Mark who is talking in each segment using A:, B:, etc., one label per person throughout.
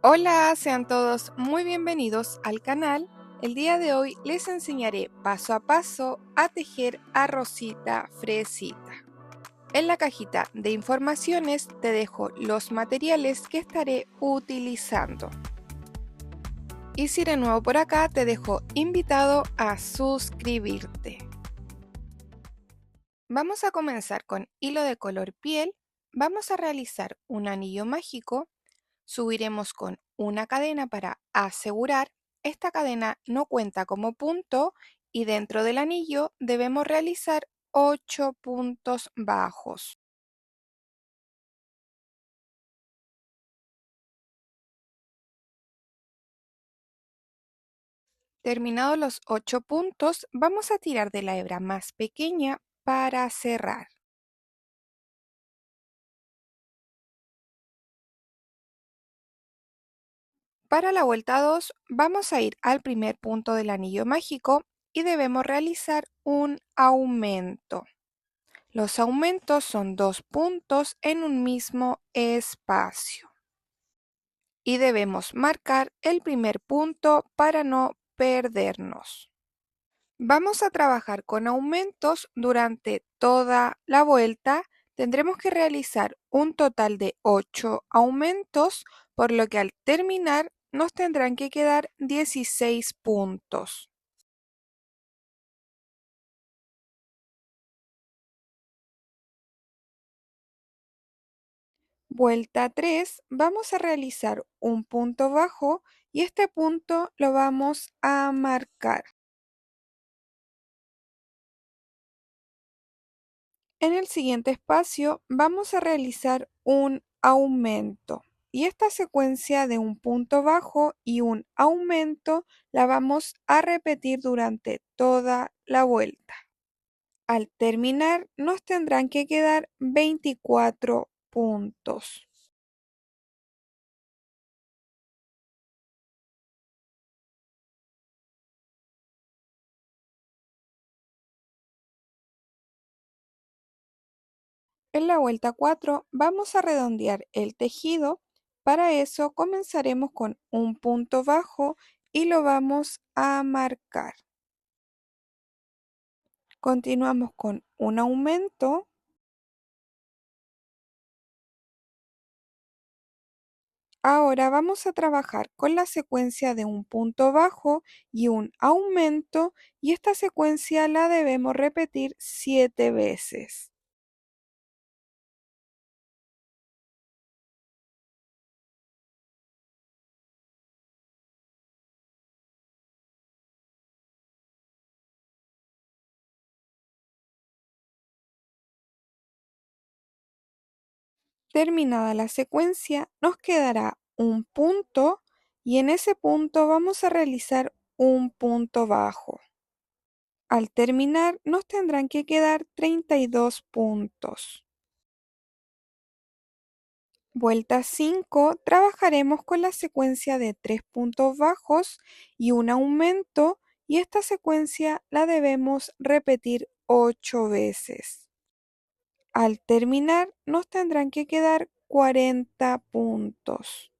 A: Hola, sean todos muy bienvenidos al canal. El día de hoy les enseñaré paso a paso a tejer a Rosita Fresita. En la cajita de informaciones te dejo los materiales que estaré utilizando. Y si eres nuevo por acá, te dejo invitado a suscribirte. Vamos a comenzar con hilo de color piel. Vamos a realizar un anillo mágico. Subiremos con una cadena para asegurar. Esta cadena no cuenta como punto y dentro del anillo debemos realizar 8 puntos bajos. Terminados los 8 puntos, vamos a tirar de la hebra más pequeña para cerrar. Para la vuelta 2 vamos a ir al primer punto del anillo mágico y debemos realizar un aumento. Los aumentos son 2 puntos en un mismo espacio. Y debemos marcar el primer punto para no perdernos. Vamos a trabajar con aumentos durante toda la vuelta. Tendremos que realizar un total de 8 aumentos, por lo que al terminar nos tendrán que quedar 16 puntos. Vuelta 3, vamos a realizar un punto bajo y este punto lo vamos a marcar. En el siguiente espacio vamos a realizar un aumento y esta secuencia de un punto bajo y un aumento la vamos a repetir durante toda la vuelta. Al terminar nos tendrán que quedar 24 puntos. En la vuelta 4 vamos a redondear el tejido. Para eso comenzaremos con un punto bajo y lo vamos a marcar. Continuamos con un aumento. Ahora vamos a trabajar con la secuencia de un punto bajo y un aumento y esta secuencia la debemos repetir 7 veces. Terminada la secuencia, nos quedará un punto y en ese punto vamos a realizar un punto bajo. Al terminar, nos tendrán que quedar 32 puntos. Vuelta 5, trabajaremos con la secuencia de 3 puntos bajos y un aumento y esta secuencia la debemos repetir 8 veces. Al terminar, nos tendrán que quedar 40 puntos.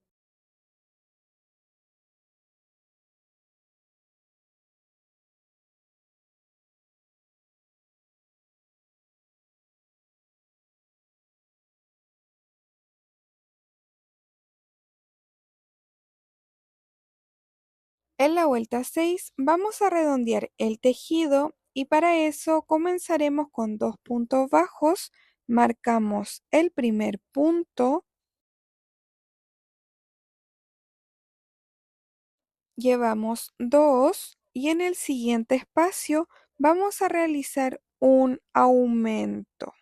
A: En la vuelta 6 vamos a redondear el tejido y para eso comenzaremos con 2 puntos bajos, marcamos el primer punto, llevamos 2 y en el siguiente espacio vamos a realizar un aumento.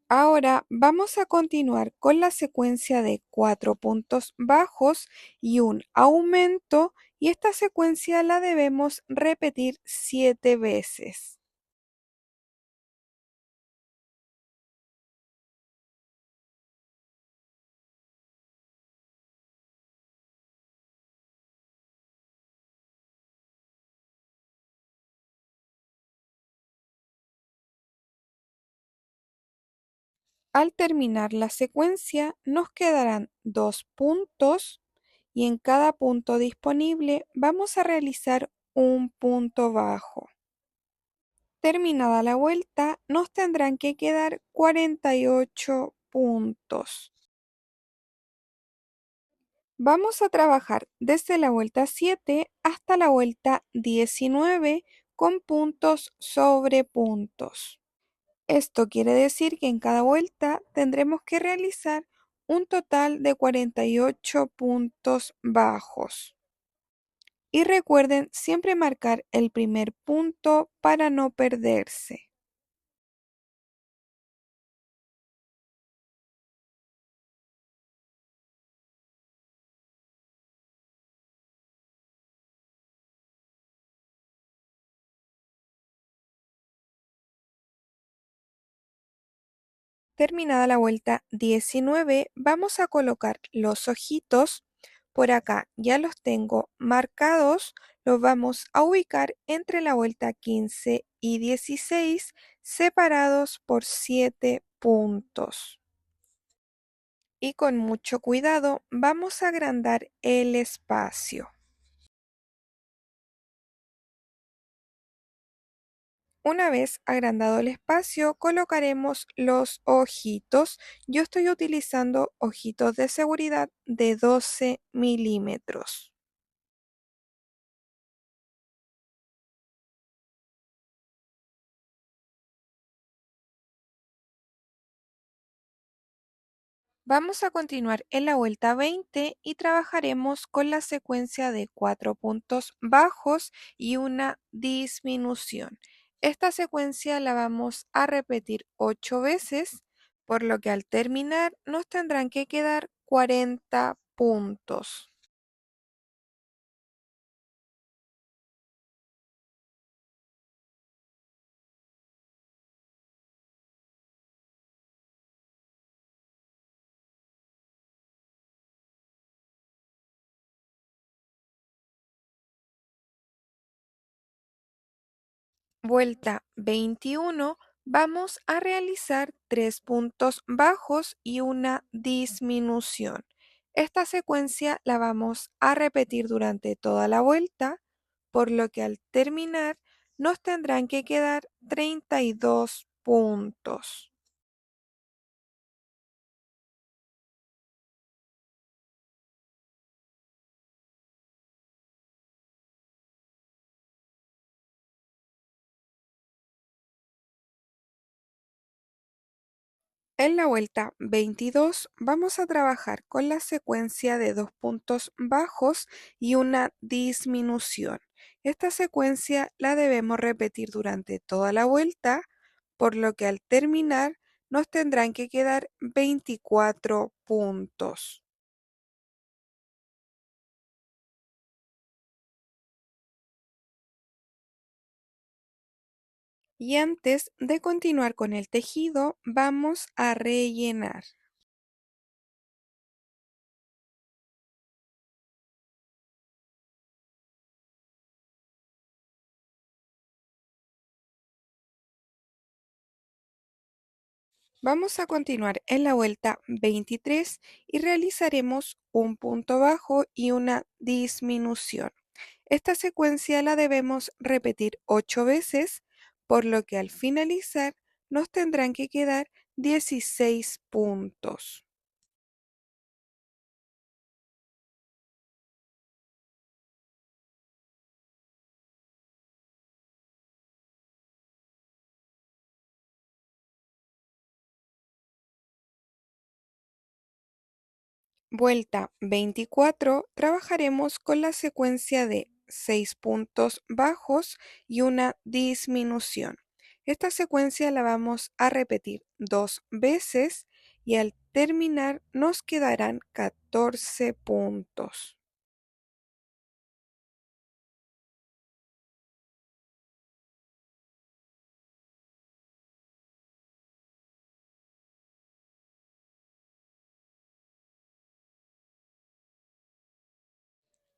A: Ahora vamos a continuar con la secuencia de 4 puntos bajos y un aumento y esta secuencia la debemos repetir 7 veces. Al terminar la secuencia nos quedarán 2 puntos y en cada punto disponible vamos a realizar un punto bajo. Terminada la vuelta nos tendrán que quedar 48 puntos. Vamos a trabajar desde la vuelta 7 hasta la vuelta 19 con puntos sobre puntos. Esto quiere decir que en cada vuelta tendremos que realizar un total de 48 puntos bajos. Y recuerden siempre marcar el primer punto para no perderse. Terminada la vuelta 19, vamos a colocar los ojitos. Por acá ya los tengo marcados, los vamos a ubicar entre la vuelta 15 y 16, separados por 7 puntos. Y con mucho cuidado vamos a agrandar el espacio. Una vez agrandado el espacio, colocaremos los ojitos. Yo estoy utilizando ojitos de seguridad de 12 milímetros. Vamos a continuar en la vuelta 20 y trabajaremos con la secuencia de 4 puntos bajos y una disminución. Esta secuencia la vamos a repetir 8 veces, por lo que al terminar nos tendrán que quedar 40 puntos. Vuelta 21, vamos a realizar 3 puntos bajos y una disminución. Esta secuencia la vamos a repetir durante toda la vuelta, por lo que al terminar nos tendrán que quedar 32 puntos. En la vuelta 22 vamos a trabajar con la secuencia de 2 puntos bajos y una disminución. Esta secuencia la debemos repetir durante toda la vuelta, por lo que al terminar nos tendrán que quedar 24 puntos. Y antes de continuar con el tejido, vamos a rellenar. Vamos a continuar en la vuelta 23 y realizaremos un punto bajo y una disminución. Esta secuencia la debemos repetir 8 veces, por lo que al finalizar nos tendrán que quedar 16 puntos. Vuelta 24, trabajaremos con la secuencia de 6 puntos bajos y una disminución. Esta secuencia la vamos a repetir 2 veces y al terminar nos quedarán 14 puntos.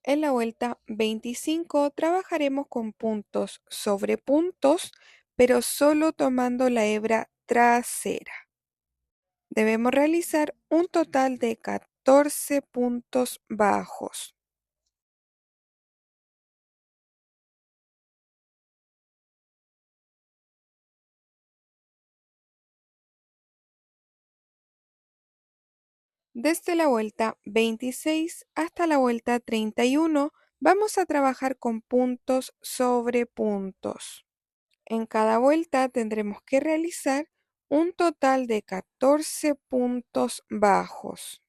A: En la vuelta 25 trabajaremos con puntos sobre puntos, pero solo tomando la hebra trasera. Debemos realizar un total de 14 puntos bajos. Desde la vuelta 26 hasta la vuelta 31 vamos a trabajar con puntos sobre puntos. En cada vuelta tendremos que realizar un total de 14 puntos bajos.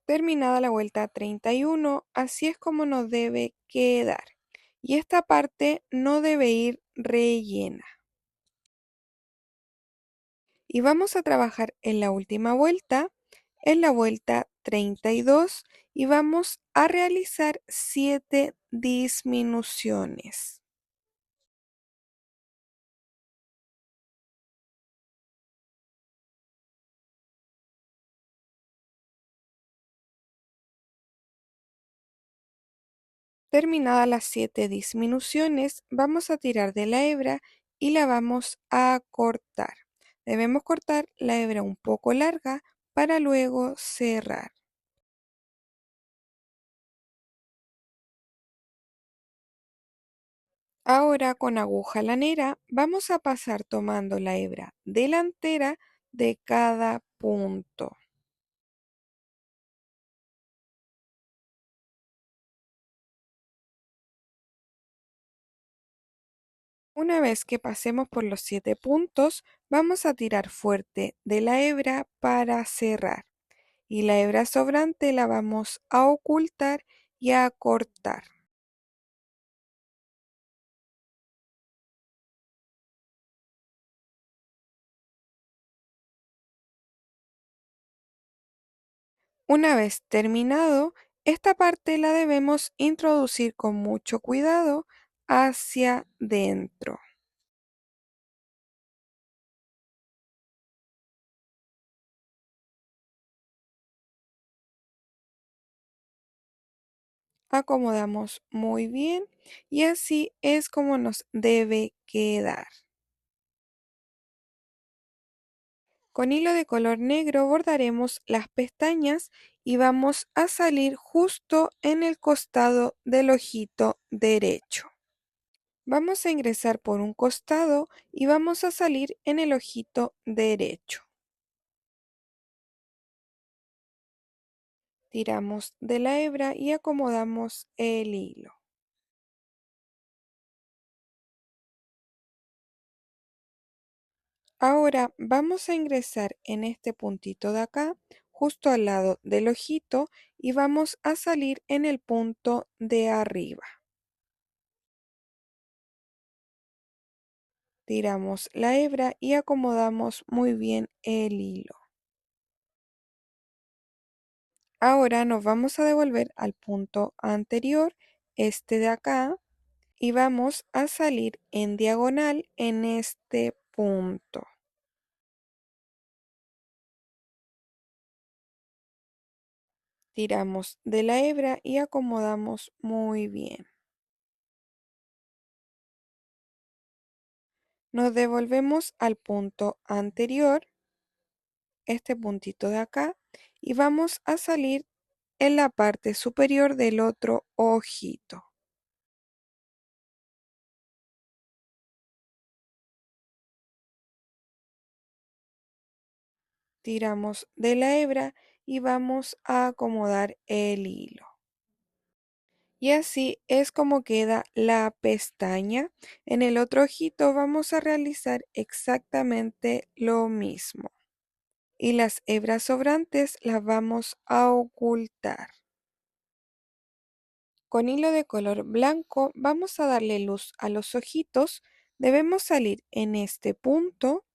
A: Terminada la vuelta 31, así es como nos debe quedar. Y esta parte no debe ir rellena. Y vamos a trabajar en la última vuelta, en la vuelta 32, y vamos a realizar 7 disminuciones. Terminadas las 7 disminuciones, vamos a tirar de la hebra y la vamos a cortar. Debemos cortar la hebra un poco larga para luego cerrar. Ahora con aguja lanera vamos a pasar tomando la hebra delantera de cada punto. Una vez que pasemos por los 7 puntos, vamos a tirar fuerte de la hebra para cerrar. Y la hebra sobrante la vamos a ocultar y a cortar. Una vez terminado, esta parte la debemos introducir con mucho cuidado hacia dentro. Acomodamos muy bien y así es como nos debe quedar. Con hilo de color negro bordaremos las pestañas y vamos a salir justo en el costado del ojito derecho. Vamos a ingresar por un costado y vamos a salir en el ojito derecho. Tiramos de la hebra y acomodamos el hilo. Ahora vamos a ingresar en este puntito de acá, justo al lado del ojito, y vamos a salir en el punto de arriba. Tiramos la hebra y acomodamos muy bien el hilo. Ahora nos vamos a devolver al punto anterior, este de acá, y vamos a salir en diagonal en este punto. Tiramos de la hebra y acomodamos muy bien. Nos devolvemos al punto anterior, este puntito de acá, y vamos a salir en la parte superior del otro ojito. Tiramos de la hebra y vamos a acomodar el hilo. Y así es como queda la pestaña. En el otro ojito vamos a realizar exactamente lo mismo. Y las hebras sobrantes las vamos a ocultar. Con hilo de color blanco vamos a darle luz a los ojitos. Debemos salir en este punto,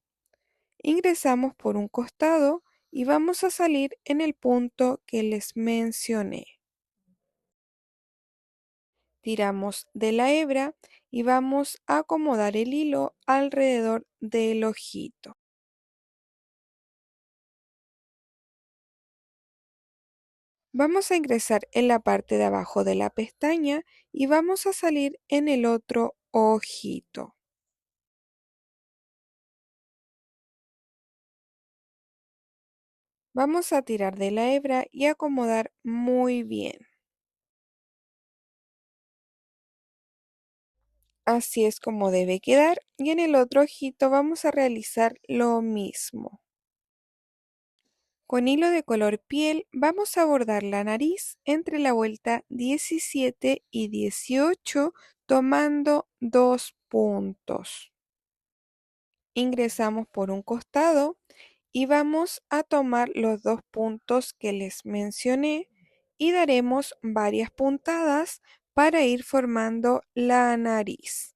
A: ingresamos por un costado y vamos a salir en el punto que les mencioné. Tiramos de la hebra y vamos a acomodar el hilo alrededor del ojito. Vamos a ingresar en la parte de abajo de la pestaña y vamos a salir en el otro ojito. Vamos a tirar de la hebra y acomodar muy bien. Así es como debe quedar y en el otro ojito vamos a realizar lo mismo. Con hilo de color piel vamos a bordar la nariz entre la vuelta 17 y 18 tomando 2 puntos. Ingresamos por un costado y vamos a tomar los 2 puntos que les mencioné y daremos varias puntadas para ir formando la nariz.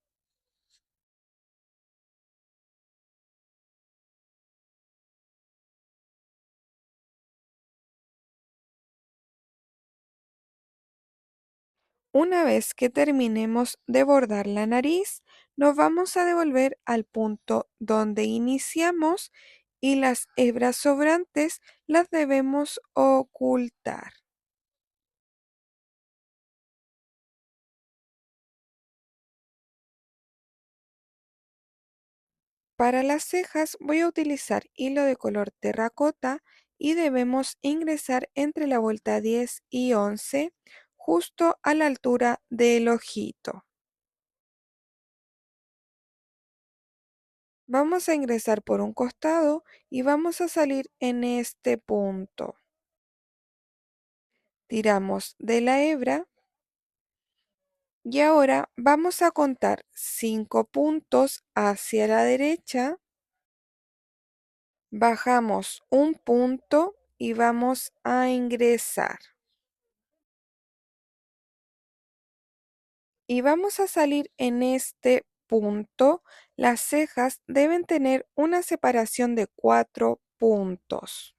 A: Una vez que terminemos de bordar la nariz, nos vamos a devolver al punto donde iniciamos y las hebras sobrantes las debemos ocultar. Para las cejas voy a utilizar hilo de color terracota y debemos ingresar entre la vuelta 10 y 11 justo a la altura del ojito. Vamos a ingresar por un costado y vamos a salir en este punto. Tiramos de la hebra y ahora vamos a contar 5 puntos hacia la derecha, bajamos un punto y vamos a ingresar. Y vamos a salir en este punto. Las cejas deben tener una separación de 4 puntos.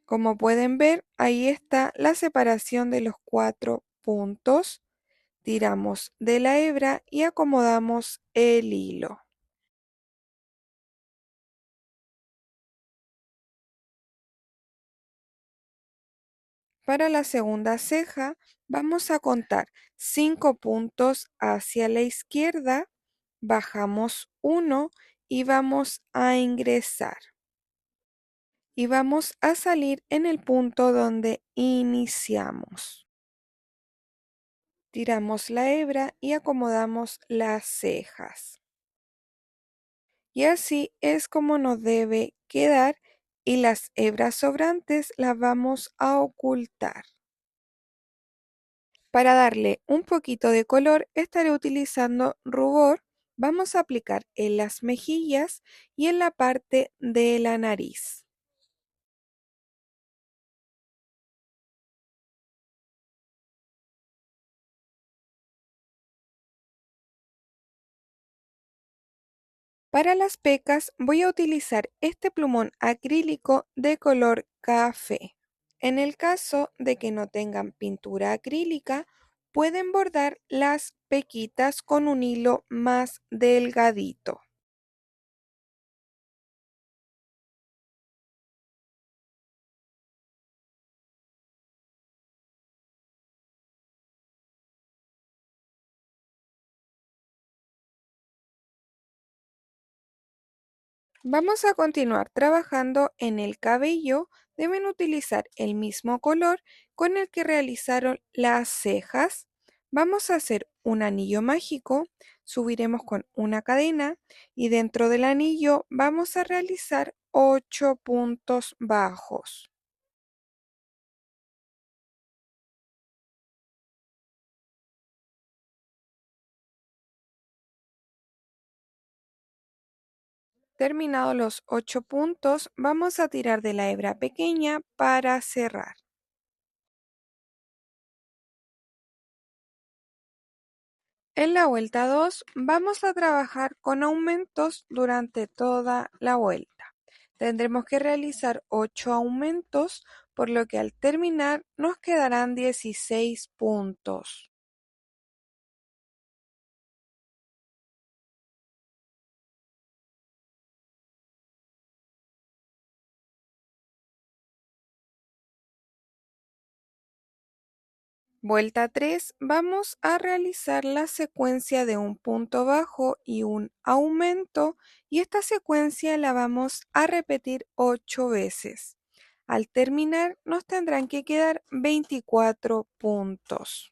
A: Como pueden ver, ahí está la separación de los 4 puntos. Tiramos de la hebra y acomodamos el hilo. Para la segunda ceja vamos a contar 5 puntos hacia la izquierda, bajamos uno y vamos a ingresar. Y vamos a salir en el punto donde iniciamos. Tiramos la hebra y acomodamos las cejas. Y así es como nos debe quedar y las hebras sobrantes las vamos a ocultar. Para darle un poquito de color estaré utilizando rubor. Vamos a aplicar en las mejillas y en la parte de la nariz. Para las pecas voy a utilizar este plumón acrílico de color café. En el caso de que no tengan pintura acrílica, pueden bordar las pequitas con un hilo más delgadito. Vamos a continuar trabajando en el cabello. Deben utilizar el mismo color con el que realizaron las cejas. Vamos a hacer un anillo mágico, subiremos con una cadena y dentro del anillo vamos a realizar 8 puntos bajos. Terminados los 8 puntos, vamos a tirar de la hebra pequeña para cerrar. En la vuelta 2 vamos a trabajar con aumentos durante toda la vuelta. Tendremos que realizar 8 aumentos, por lo que al terminar nos quedarán 16 puntos. Vuelta 3, vamos a realizar la secuencia de un punto bajo y un aumento y esta secuencia la vamos a repetir 8 veces. Al terminar nos tendrán que quedar 24 puntos.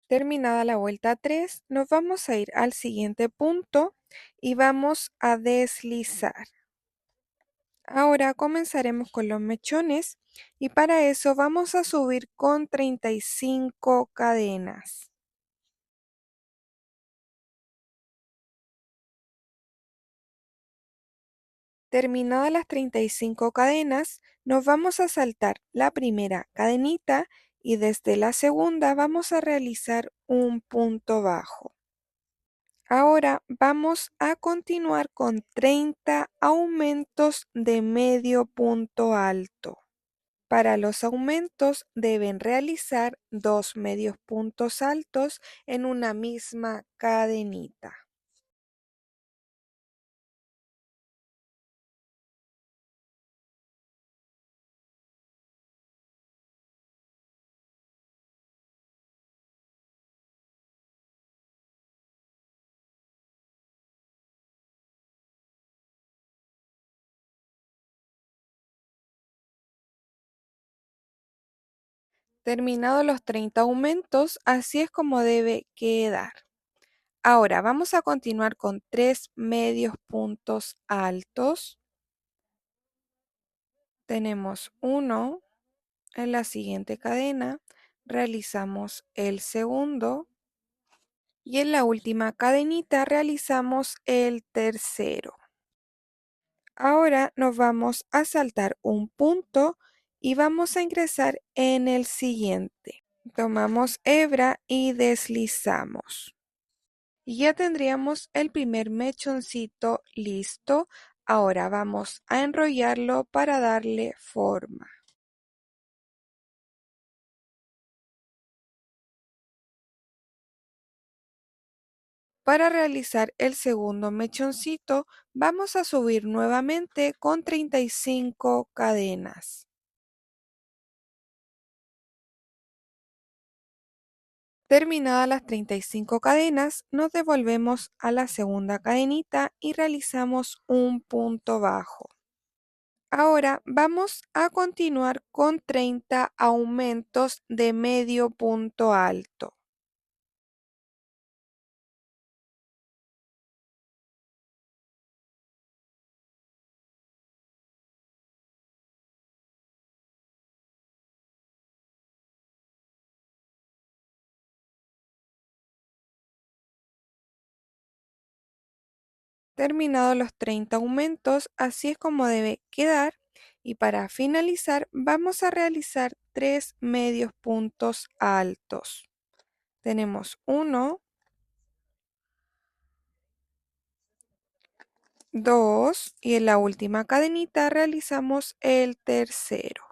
A: Terminada la vuelta 3, nos vamos a ir al siguiente punto y vamos a deslizar. Ahora comenzaremos con los mechones y para eso vamos a subir con 35 cadenas. Terminadas las 35 cadenas, nos vamos a saltar la primera cadenita y desde la segunda vamos a realizar un punto bajo. Ahora vamos a continuar con 30 aumentos de medio punto alto. Para los aumentos deben realizar 2 medios puntos altos en una misma cadenita. Terminados los 30 aumentos, así es como debe quedar. Ahora vamos a continuar con 3 medios puntos altos. Tenemos uno en la siguiente cadena, realizamos el segundo y en la última cadenita realizamos el tercero. Ahora nos vamos a saltar un punto y vamos a ingresar en el siguiente. Tomamos hebra y deslizamos. Y ya tendríamos el primer mechoncito listo. Ahora vamos a enrollarlo para darle forma. Para realizar el segundo mechoncito, vamos a subir nuevamente con 35 cadenas. Terminadas las 35 cadenas, nos devolvemos a la segunda cadenita y realizamos un punto bajo. Ahora vamos a continuar con 30 aumentos de medio punto alto. Terminados los 30 aumentos, así es como debe quedar. Y para finalizar, vamos a realizar 3 medios puntos altos. Tenemos uno, 2 y en la última cadenita realizamos el tercero.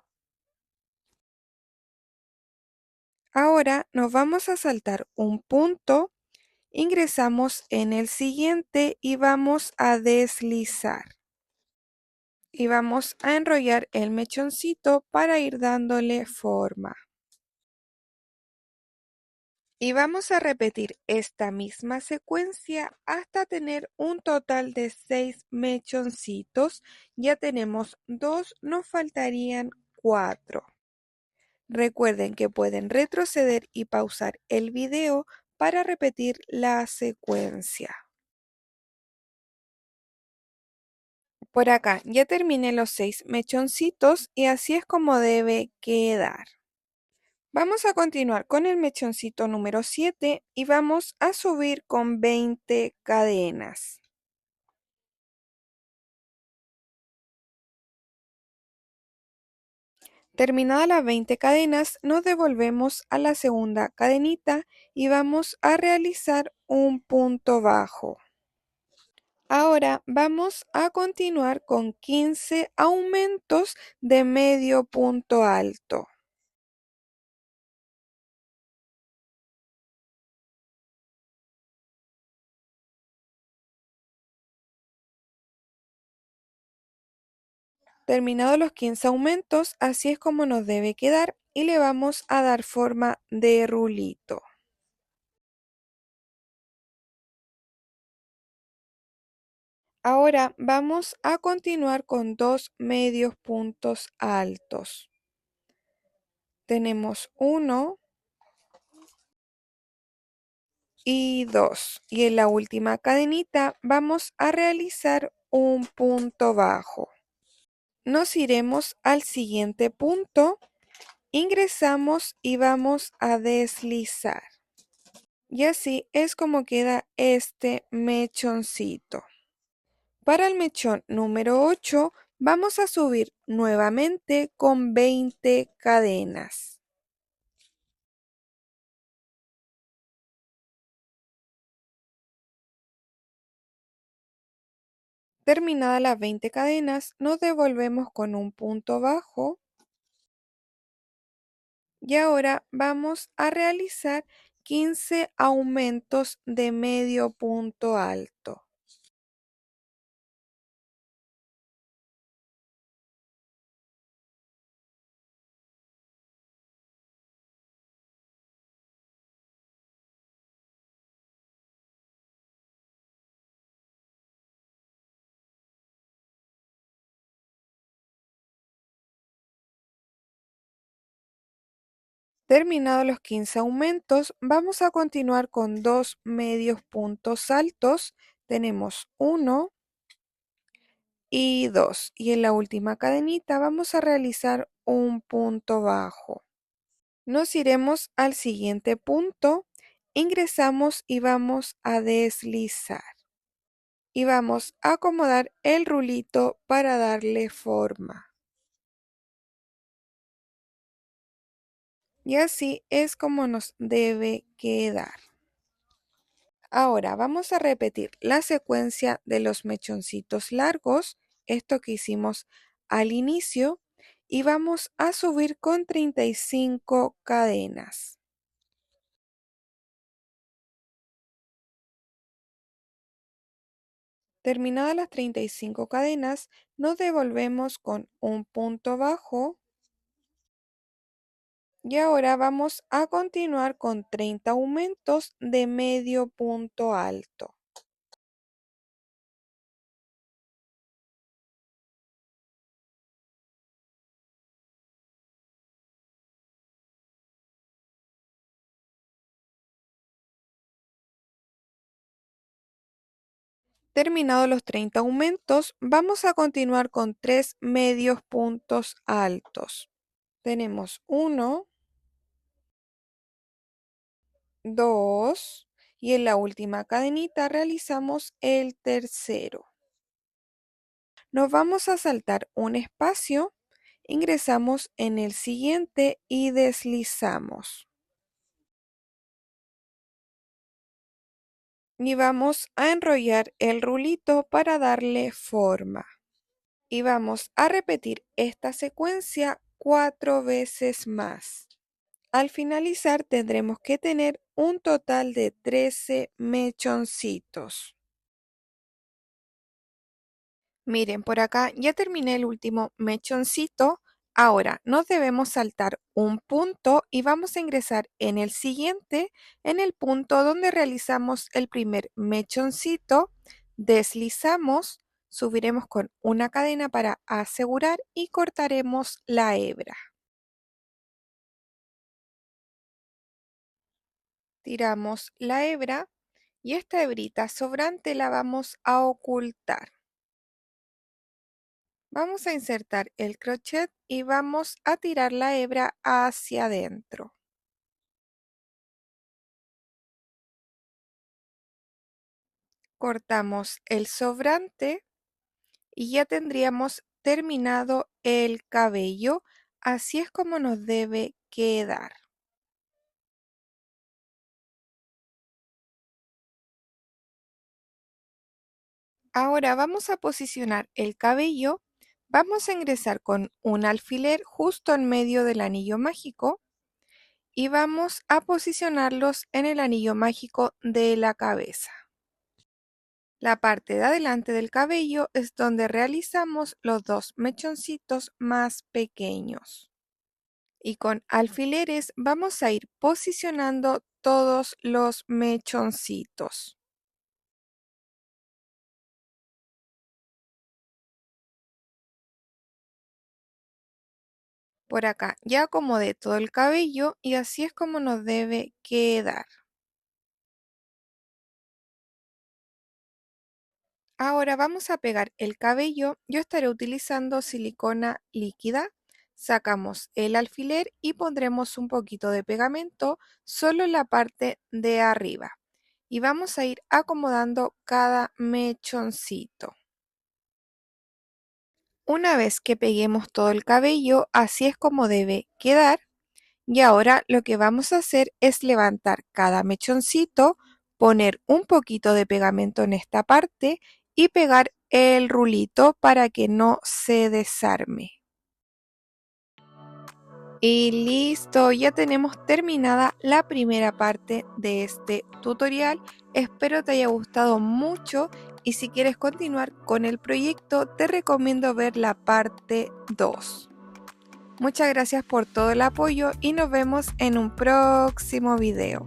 A: Ahora nos vamos a saltar un punto, ingresamos en el siguiente y vamos a deslizar. Y vamos a enrollar el mechoncito para ir dándole forma. Y vamos a repetir esta misma secuencia hasta tener un total de 6 mechoncitos. Ya tenemos 2, nos faltarían 4. Recuerden que pueden retroceder y pausar el video para repetir la secuencia. Por acá ya terminé los 6 mechoncitos y así es como debe quedar. Vamos a continuar con el mechoncito número 7 y vamos a subir con 20 cadenas. Terminadas las 20 cadenas, nos devolvemos a la segunda cadenita y vamos a realizar un punto bajo. Ahora vamos a continuar con 15 aumentos de medio punto alto. Terminados los 15 aumentos, así es como nos debe quedar y le vamos a dar forma de rulito. Ahora vamos a continuar con dos medios puntos altos. Tenemos uno y dos. Y en la última cadenita vamos a realizar un punto bajo. Nos iremos al siguiente punto, ingresamos y vamos a deslizar. Y así es como queda este mechoncito. Para el mechón número 8 vamos a subir nuevamente con 20 cadenas. Terminadas las 20 cadenas, nos devolvemos con un punto bajo y ahora vamos a realizar 15 aumentos de medio punto alto. Terminados los 15 aumentos, vamos a continuar con dos medios puntos altos. Tenemos uno y dos. Y en la última cadenita vamos a realizar un punto bajo. Nos iremos al siguiente punto, ingresamos y vamos a deslizar. Y vamos a acomodar el rulito para darle forma. Y así es como nos debe quedar. Ahora vamos a repetir la secuencia de los mechoncitos largos, esto que hicimos al inicio, y vamos a subir con 35 cadenas. Terminadas las 35 cadenas, nos devolvemos con un punto bajo y ahora vamos a continuar con 30 aumentos de medio punto alto. Terminados los 30 aumentos, vamos a continuar con 3 medios puntos altos. Tenemos uno, dos y en la última cadenita realizamos el tercero. Nos vamos a saltar un espacio, ingresamos en el siguiente y deslizamos. Y vamos a enrollar el rulito para darle forma. Y vamos a repetir esta secuencia 4 veces más. Al finalizar tendremos que tener un total de 13 mechoncitos. Miren, por acá ya terminé el último mechoncito. Ahora nos debemos saltar un punto y vamos a ingresar en el siguiente, en el punto donde realizamos el primer mechoncito. Deslizamos, subiremos con una cadena para asegurar y cortaremos la hebra. Tiramos la hebra y esta hebrita sobrante la vamos a ocultar. Vamos a insertar el crochet y vamos a tirar la hebra hacia adentro. Cortamos el sobrante y ya tendríamos terminado el cabello. Así es como nos debe quedar. Ahora vamos a posicionar el cabello. Vamos a ingresar con un alfiler justo en medio del anillo mágico y vamos a posicionarlos en el anillo mágico de la cabeza. La parte de adelante del cabello es donde realizamos los dos mechoncitos más pequeños. Y con alfileres vamos a ir posicionando todos los mechoncitos. Por acá ya acomodé todo el cabello y así es como nos debe quedar. Ahora vamos a pegar el cabello. Yo estaré utilizando silicona líquida. Sacamos el alfiler y pondremos un poquito de pegamento solo en la parte de arriba. Y vamos a ir acomodando cada mechoncito. Una vez que peguemos todo el cabello, así es como debe quedar. Y ahora lo que vamos a hacer es levantar cada mechoncito, poner un poquito de pegamento en esta parte y pegar el rulito para que no se desarme. Y listo, ya tenemos terminada la primera parte de este tutorial. Espero te haya gustado mucho y si quieres continuar con el proyecto te recomiendo ver la parte 2. Muchas gracias por todo el apoyo y nos vemos en un próximo video.